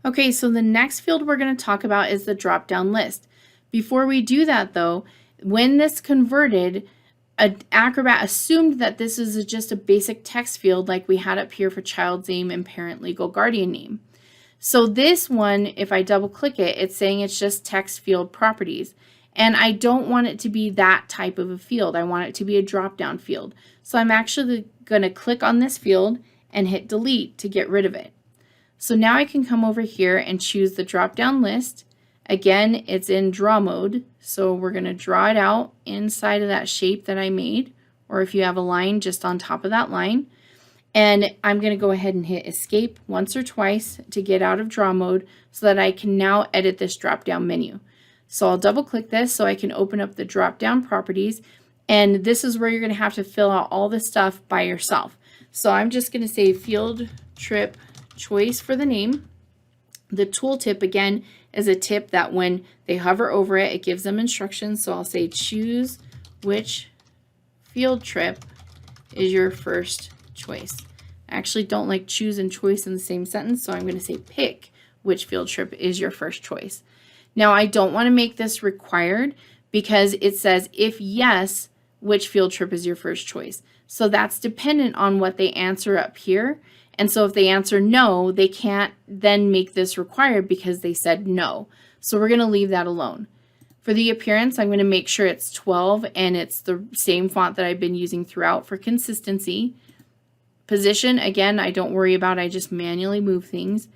Okay, so the next field we're going to talk about is the drop-down list. Before we do that though, when this converted, Acrobat assumed that this is just a basic text field like we had up here for child's name and parent legal guardian name. So this one, if I double click it, it's saying it's just text field properties. And I don't want it to be that type of a field. I want it to be a drop-down field. So I'm actually going to click on this field and hit delete to get rid of it. So now I can come over here and choose the drop-down list. Again, it's in draw mode. So we're going to draw it out inside of that shape that I made, or if you have a line, just on top of that line. And I'm going to go ahead and hit escape once or twice to get out of draw mode so that I can now edit this drop-down menu. So I'll double click this so I can open up the drop-down properties, and this is where you're going to have to fill out all this stuff by yourself. So I'm just going to say field trip choice for the name. The tooltip, again, is a tip that when they hover over it, it gives them instructions. So I'll say choose which field trip is your first choice. I actually don't like choose and choice in the same sentence, so I'm going to say pick which field trip is your first choice. Now I don't want to make this required because it says if yes, which field trip is your first choice. So that's dependent on what they answer up here. And so if they answer no, they can't then make this required because they said no. So we're going to leave that alone. For the appearance, I'm going to make sure it's 12 and it's the same font that I've been using throughout for consistency. Position, again, I don't worry about, I just manually move things.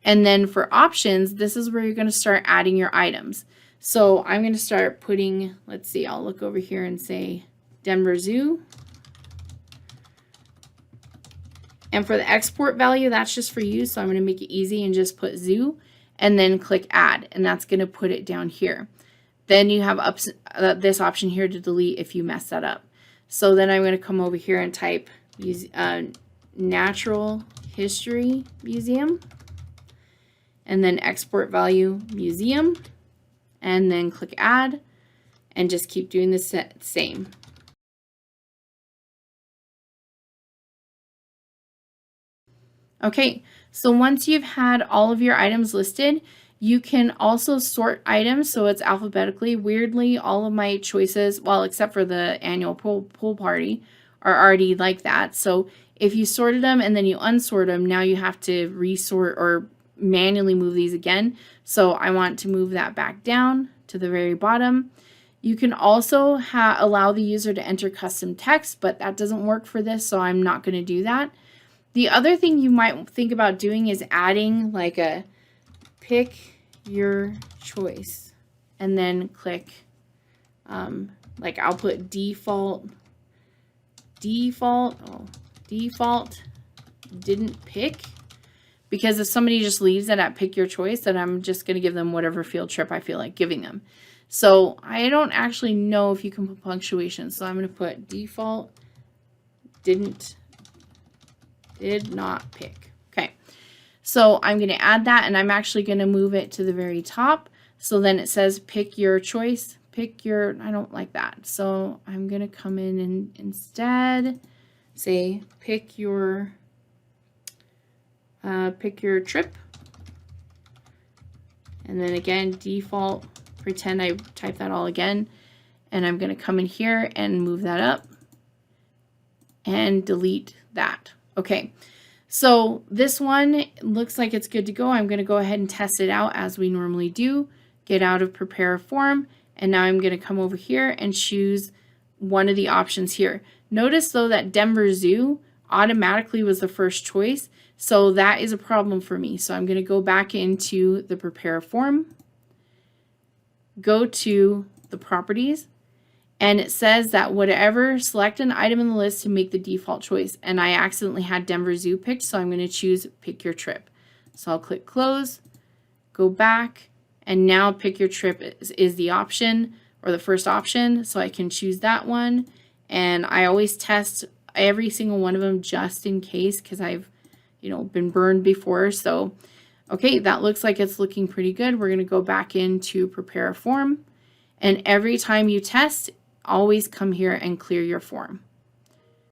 And then for options, this is where you're going to start adding your items. So I'm going to start putting, let's see, I'll look over here and say Denver Zoo. And for the export value, that's just for you. So I'm going to make it easy and just put zoo and then click add. And that's going to put it down here. Then you have this option here to delete if you mess that up. So then I'm going to come over here and type Natural History Museum. And then export value museum. And then click add. And just keep doing the same. Okay, so once you've had all of your items listed, you can also sort items so it's alphabetically. Weirdly, all of my choices, well, except for the annual pool party, are already like that. So if you sorted them and then you unsort them, now you have to resort or manually move these again. So I want to move that back down to the very bottom. You can also allow the user to enter custom text, but that doesn't work for this, so I'm not going to do that. The other thing you might think about doing is adding like a pick your choice and then click, like I'll put default didn't pick, because if somebody just leaves it at pick your choice, then I'm just going to give them whatever field trip I feel like giving them. So I don't actually know if you can put punctuation, so I'm going to put default did not pick. Okay, so I'm going to add that, and I'm actually going to move it to the very top. So then it says pick your choice, I don't like that. So I'm going to come in and instead say pick your trip. And then again, default, pretend I type that all again. And I'm going to come in here and move that up and delete that. Okay, so this one looks like it's good to go. I'm going to go ahead and test it out as we normally do. Get out of prepare a form, and now I'm going to come over here and choose one of the options here. Notice though that Denver Zoo automatically was the first choice, so that is a problem for me. So I'm going to go back into the prepare a form, go to the properties, and it says that whatever, select an item in the list to make the default choice. And I accidentally had Denver Zoo picked, so I'm going to choose pick your trip. So I'll click close, go back, and now pick your trip is the option, or the first option. So I can choose that one. And I always test every single one of them just in case, because I've, been burned before. So, okay, that looks like it's looking pretty good. We're going to go back into prepare a form. And every time you test, always come here and clear your form.